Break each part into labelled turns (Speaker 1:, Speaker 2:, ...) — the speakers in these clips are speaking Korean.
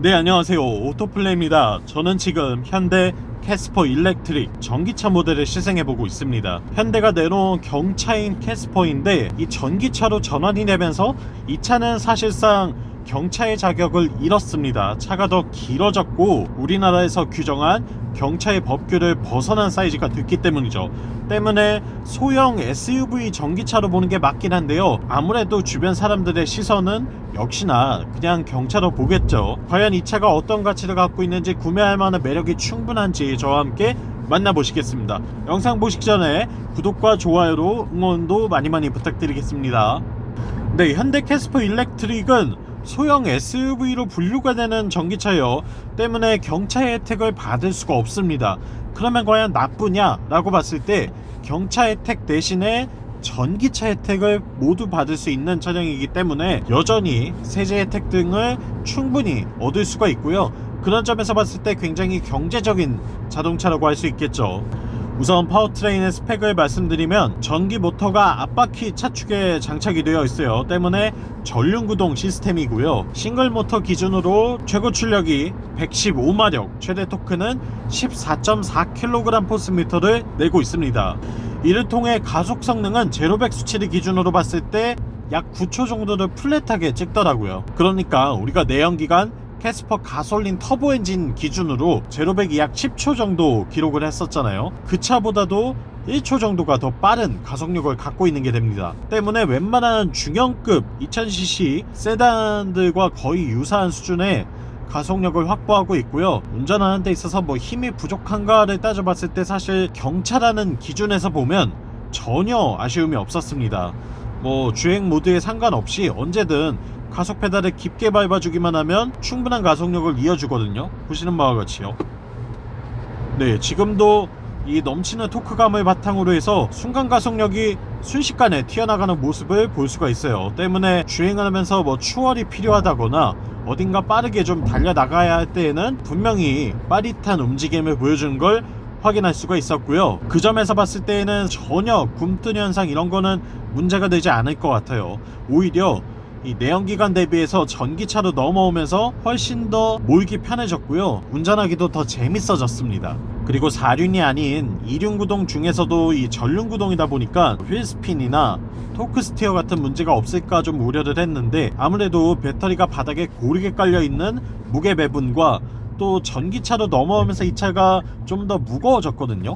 Speaker 1: 네, 안녕하세요. 오토플레이입니다. 저는 지금 현대 캐스퍼 일렉트릭 전기차 모델을 시승해보고 있습니다. 현대가 내놓은 경차인 캐스퍼인데 이 전기차로 전환이 되면서 이 차는 사실상 경차의 자격을 잃었습니다. 차가 더 길어졌고 우리나라에서 규정한 경차의 법규를 벗어난 사이즈가 됐기 때문이죠. 때문에 소형 SUV 전기차로 보는 게 맞긴 한데요, 아무래도 주변 사람들의 시선은 역시나 그냥 경차로 보겠죠. 과연 이 차가 어떤 가치를 갖고 있는지, 구매할 만한 매력이 충분한지 저와 함께 만나보시겠습니다. 영상 보시기 전에 구독과 좋아요로 응원도 많이 부탁드리겠습니다. 네, 현대 캐스퍼 일렉트릭은 소형 SUV로 분류가 되는 전기차요 때문에 경차의 혜택을 받을 수가 없습니다. 그러면 과연 나쁘냐 라고 봤을 때 경차 혜택 대신에 전기차 혜택을 모두 받을 수 있는 차량이기 때문에 여전히 세제 혜택 등을 충분히 얻을 수가 있고요. 그런 점에서 봤을 때 굉장히 경제적인 자동차라고 할 수 있겠죠. 우선 파워트레인의 스펙을 말씀드리면 전기 모터가 앞바퀴 차축에 장착이 되어 있어요. 때문에 전륜구동 시스템이고요. 싱글 모터 기준으로 최고 출력이 115마력, 최대 토크는 14.4kg/포스미터를 내고 있습니다. 이를 통해 가속 성능은 제로백 수치를 기준으로 봤을 때 약 9초 정도를 플랫하게 찍더라고요. 그러니까 우리가 내연기관 캐스퍼 가솔린 터보 엔진 기준으로 제로백이 약 10초 정도 기록을 했었잖아요. 그 차보다도 1초 정도가 더 빠른 가속력을 갖고 있는 게 됩니다. 때문에 웬만한 중형급 2000cc 세단들과 거의 유사한 수준의 가속력을 확보하고 있고요. 운전하는 데 있어서 뭐 힘이 부족한가를 따져봤을 때 사실 경차라는 기준에서 보면 전혀 아쉬움이 없었습니다. 뭐 주행 모드에 상관없이 언제든 가속 페달을 깊게 밟아주기만 하면 충분한 가속력을 이어주거든요. 보시는 바와 같이요. 네, 지금도 이 넘치는 토크감을 바탕으로 해서 순간 가속력이 순식간에 튀어나가는 모습을 볼 수가 있어요. 때문에 주행을 하면서 뭐 추월이 필요하다거나 어딘가 빠르게 좀 달려나가야 할 때에는 분명히 빠릿한 움직임을 보여주는 걸 확인할 수가 있었고요. 그 점에서 봤을 때에는 전혀 굼뜬 현상 이런 거는 문제가 되지 않을 것 같아요. 오히려 이 내연기관 대비해서 전기차로 넘어오면서 훨씬 더 몰기 편해졌고요. 운전하기도 더 재밌어졌습니다. 그리고 4륜이 아닌 2륜 구동 중에서도 이 전륜 구동이다 보니까 휠스핀이나 토크 스티어 같은 문제가 없을까 좀 우려를 했는데, 아무래도 배터리가 바닥에 고르게 깔려있는 무게 배분과 또 전기차로 넘어오면서 이 차가 좀 더 무거워졌거든요.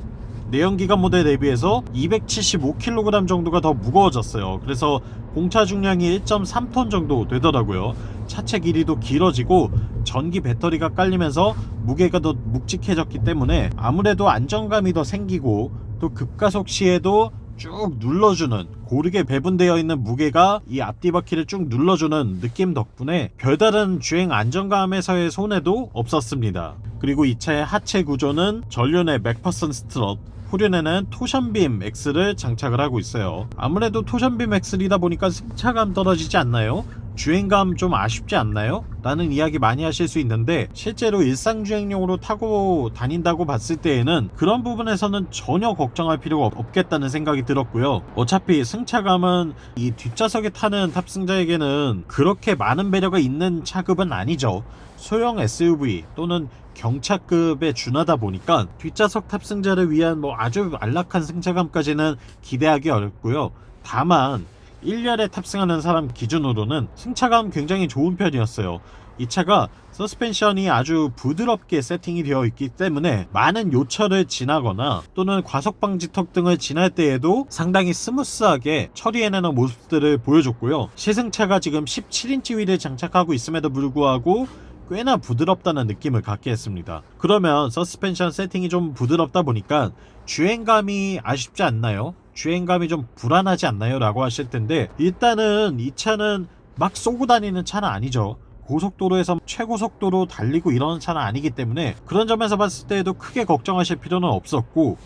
Speaker 1: 내연기관 모델 대비해서 275kg 정도가 더 무거워졌어요. 그래서 공차 중량이 1.3톤 정도 되더라고요. 차체 길이도 길어지고 전기 배터리가 깔리면서 무게가 더 묵직해졌기 때문에 아무래도 안정감이 더 생기고, 또 급가속 시에도 쭉 눌러주는, 고르게 배분되어 있는 무게가 이 앞뒤 바퀴를 쭉 눌러주는 느낌 덕분에 별다른 주행 안정감에서의 손해도 없었습니다. 그리고 이 차의 하체 구조는 전륜의 맥퍼슨 스트럿, 후륜에는 토션빔 X를 장착을 하고 있어요. 아무래도 토션빔 X이다 보니까 승차감 떨어지지 않나요? 주행감 좀 아쉽지 않나요? 라는 이야기 많이 하실 수 있는데, 실제로 일상주행용으로 타고 다닌다고 봤을 때에는 그런 부분에서는 전혀 걱정할 필요가 없겠다는 생각이 들었고요. 어차피 승차감은 이 뒷좌석에 타는 탑승자에게는 그렇게 많은 배려가 있는 차급은 아니죠. 소형 SUV 또는 경차급에 준하다 보니까 뒷좌석 탑승자를 위한 뭐 아주 안락한 승차감까지는 기대하기 어렵고요. 다만 1열에 탑승하는 사람 기준으로는 승차감 굉장히 좋은 편이었어요. 이 차가 서스펜션이 아주 부드럽게 세팅이 되어 있기 때문에 많은 요철을 지나거나 또는 과속방지턱 등을 지날 때에도 상당히 스무스하게 처리해내는 모습들을 보여줬고요. 시승차가 지금 17인치 휠을 장착하고 있음에도 불구하고 꽤나 부드럽다는 느낌을 갖게 했습니다. 그러면 서스펜션 세팅이 좀 부드럽다 보니까 주행감이 아쉽지 않나요? 주행감이 좀 불안하지 않나요? 라고 하실 텐데, 일단은 이 차는 막 쏘고 다니는 차는 아니죠. 고속도로에서 최고속도로 달리고 이런 차는 아니기 때문에 그런 점에서 봤을 때에도 크게 걱정하실 필요는 없었고,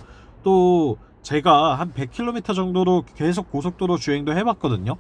Speaker 1: 또 제가 한 100km 정도로 계속 고속도로 주행도 해봤거든요.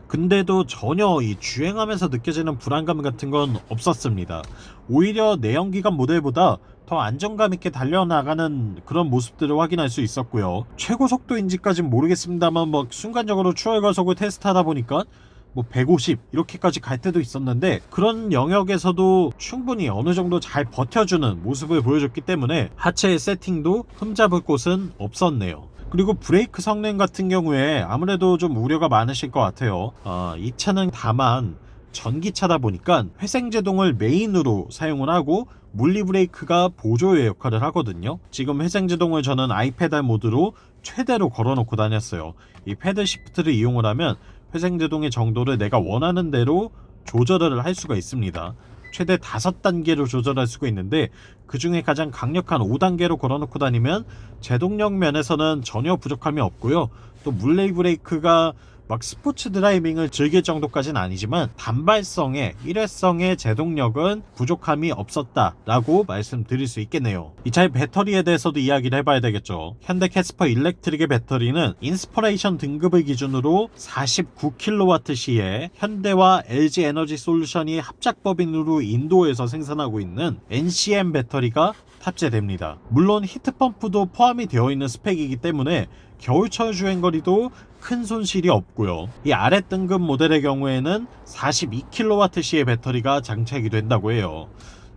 Speaker 1: 근데도 전혀 이 주행하면서 느껴지는 불안감 같은 건 없었습니다. 오히려 내연기관 모델보다 더 안정감 있게 달려나가는 그런 모습들을 확인할 수 있었고요. 최고 속도인지까진 모르겠습니다만 뭐 순간적으로 추월 가속을 테스트하다 보니까 뭐 150 이렇게까지 갈 때도 있었는데 그런 영역에서도 충분히 어느 정도 잘 버텨주는 모습을 보여줬기 때문에 하체의 세팅도 흠잡을 곳은 없었네요. 그리고 브레이크 성능 같은 경우에 아무래도 좀 우려가 많으실 것 같아요. 이 차는 다만 전기차다 보니까 회생제동을 메인으로 사용을 하고 물리 브레이크가 보조의 역할을 하거든요. 지금 회생제동을 저는 아이페달 모드로 최대로 걸어놓고 다녔어요. 이 패드 시프트를 이용을 하면 회생제동의 정도를 내가 원하는 대로 조절을 할 수가 있습니다. 최대 5단계로 조절할 수가 있는데 그 중에 가장 강력한 5단계로 걸어놓고 다니면 제동력 면에서는 전혀 부족함이 없고요. 또 물레 브레이크가 막 스포츠 드라이빙을 즐길 정도까지는 아니지만 단발성의 일회성의 제동력은 부족함이 없었다라고 말씀드릴 수 있겠네요. 이 차의 배터리에 대해서도 이야기를 해봐야 되겠죠. 현대 캐스퍼 일렉트릭의 배터리는 인스퍼레이션 등급을 기준으로 49kWh의 현대와 LG 에너지 솔루션이 합작법인으로 인도에서 생산하고 있는 NCM 배터리가 탑재됩니다. 물론 히트펌프도 포함이 되어 있는 스펙이기 때문에 겨울철 주행거리도 큰 손실이 없고요. 이 아래 등급 모델의 경우에는 42kWh의 배터리가 장착이 된다고 해요.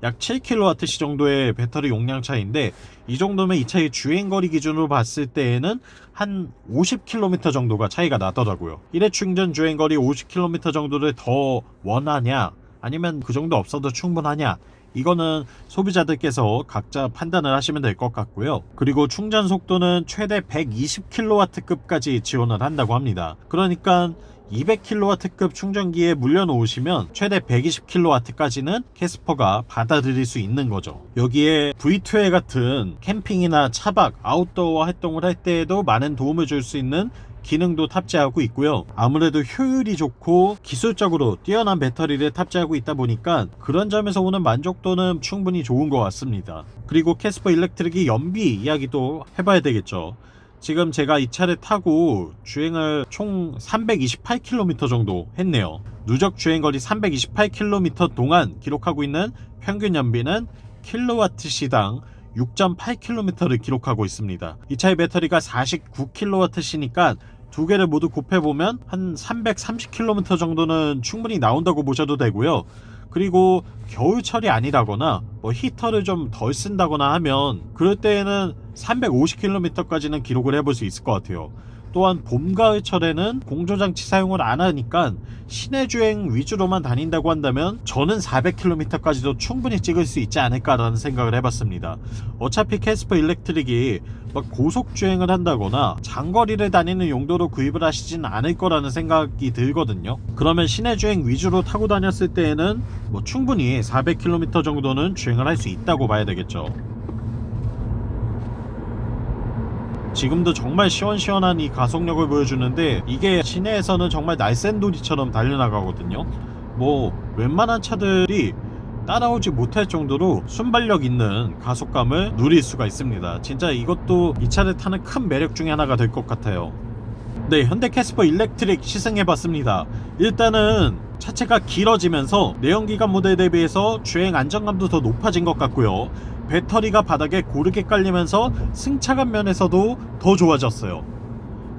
Speaker 1: 약 7kWh 정도의 배터리 용량 차이인데 이 정도면 이 차의 주행거리 기준으로 봤을 때에는 한 50km 정도가 차이가 나더라고요. 일회 충전 주행거리 50km 정도를 더 원하냐 아니면 그 정도 없어도 충분하냐, 이거는 소비자들께서 각자 판단을 하시면 될 것 같고요. 그리고 충전 속도는 최대 120kW급까지 지원을 한다고 합니다. 그러니까 200kW급 충전기에 물려놓으시면 최대 120kW까지는 캐스퍼가 받아들일 수 있는 거죠. 여기에 V2에 같은 캠핑이나 차박, 아웃도어 활동을 할 때에도 많은 도움을 줄 수 있는 기능도 탑재하고 있고요. 아무래도 효율이 좋고 기술적으로 뛰어난 배터리를 탑재하고 있다 보니까 그런 점에서 오는 만족도는 충분히 좋은 것 같습니다. 그리고 캐스퍼 일렉트릭이 연비 이야기도 해봐야 되겠죠. 지금 제가 이 차를 타고 주행을 총 328km 정도 했네요. 누적 주행거리 328km 동안 기록하고 있는 평균 연비는 킬로와트시당 6.8km를 기록하고 있습니다. 이 차의 배터리가 49kWh니까 두 개를 모두 곱해보면 한 330km 정도는 충분히 나온다고 보셔도 되고요. 그리고 겨울철이 아니라거나 뭐 히터를 좀 덜 쓴다거나 하면 그럴 때에는 350km까지는 기록을 해볼 수 있을 것 같아요. 또한 봄, 가을철에는 공조장치 사용을 안 하니까 시내 주행 위주로만 다닌다고 한다면 저는 400km까지도 충분히 찍을 수 있지 않을까라는 생각을 해봤습니다. 어차피 캐스퍼 일렉트릭이 막 고속 주행을 한다거나 장거리를 다니는 용도로 구입을 하시진 않을 거라는 생각이 들거든요. 그러면 시내 주행 위주로 타고 다녔을 때에는 뭐 충분히 400km 정도는 주행을 할 수 있다고 봐야 되겠죠. 지금도 정말 시원시원한 이 가속력을 보여주는데 이게 시내에서는 정말 날쌘돌이처럼 달려나가거든요. 뭐 웬만한 차들이 따라오지 못할 정도로 순발력 있는 가속감을 누릴 수가 있습니다. 진짜 이것도 이 차를 타는 큰 매력 중에 하나가 될 것 같아요. 네, 현대 캐스퍼 일렉트릭 시승해봤습니다. 일단은 차체가 길어지면서 내연기관 모델 대비해서 주행 안정감도 더 높아진 것 같고요. 배터리가 바닥에 고르게 깔리면서 승차감 면에서도 더 좋아졌어요.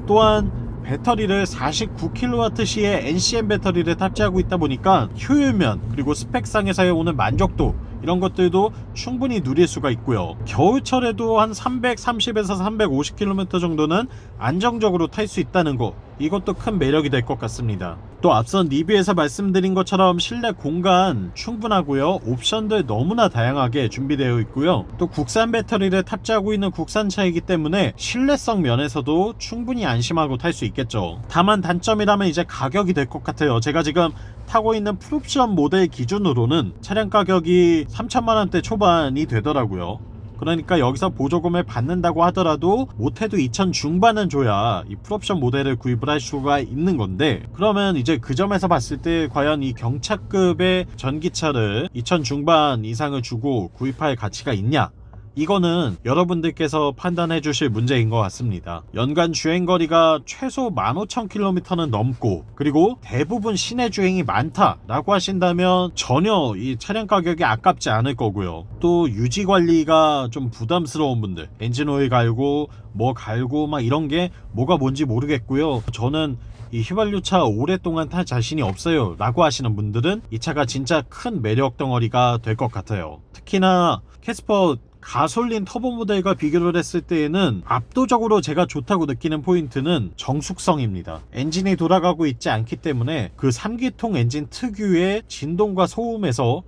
Speaker 1: 또한 배터리를 49kWh의 NCM 배터리를 탑재하고 있다 보니까 효율면 그리고 스펙상에서의 오는 만족도, 이런 것들도 충분히 누릴 수가 있고요. 겨울철에도 한 330에서 350km 정도는 안정적으로 탈 수 있다는 거, 이것도 큰 매력이 될 것 같습니다. 또 앞선 리뷰에서 말씀드린 것처럼 실내 공간 충분하고요. 옵션들 너무나 다양하게 준비되어 있고요. 또 국산 배터리를 탑재하고 있는 국산차이기 때문에 실내성 면에서도 충분히 안심하고 탈 수 있겠죠. 다만 단점이라면 이제 가격이 될 것 같아요. 제가 지금 타고 있는 풀옵션 모델 기준으로는 차량 가격이 3천만원대 초반이 되더라고요. 그러니까 여기서 보조금을 받는다고 하더라도 못해도 2천 중반은 줘야 이 풀옵션 모델을 구입을 할 수가 있는 건데, 그러면 이제 그 점에서 봤을 때 과연 이 경차급의 전기차를 2천 중반 이상을 주고 구입할 가치가 있냐, 이거는 여러분들께서 판단해 주실 문제인 것 같습니다. 연간 주행거리가 최소 15,000km는 넘고 그리고 대부분 시내 주행이 많다라고 하신다면 전혀 이 차량 가격이 아깝지 않을 거고요. 또 유지관리가 좀 부담스러운 분들, 엔진오일 갈고 뭐 갈고 막 이런 게 뭐가 뭔지 모르겠고요. 저는 이 휘발유차 오랫동안 탈 자신이 없어요 라고 하시는 분들은 이 차가 진짜 큰 매력 덩어리가 될 것 같아요. 특히나 캐스퍼 가솔린 터보 모델과 비교를 했을 때에는 압도적으로 제가 좋다고 느끼는 포인트는 정숙성입니다. 엔진이 돌아가고 있지 않기 때문에 그 3기통 엔진 특유의 진동과 소음에서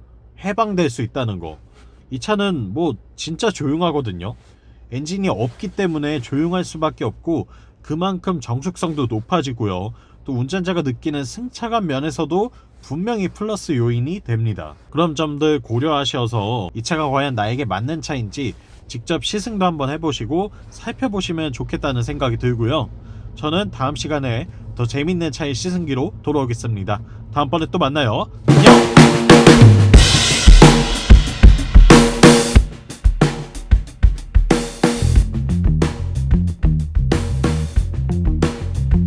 Speaker 1: 해방될 수 있다는 거. 이 차는 뭐 진짜 조용하거든요. 엔진이 없기 때문에 조용할 수밖에 없고 그만큼 정숙성도 높아지고요. 또 운전자가 느끼는 승차감 면에서도 분명히 플러스 요인이 됩니다. 그런 점들 고려하셔서 이 차가 과연 나에게 맞는 차인지 직접 시승도 한번 해보시고 살펴보시면 좋겠다는 생각이 들고요. 저는 다음 시간에 더 재밌는 차의 시승기로 돌아오겠습니다. 다음번에 또 만나요. 안녕!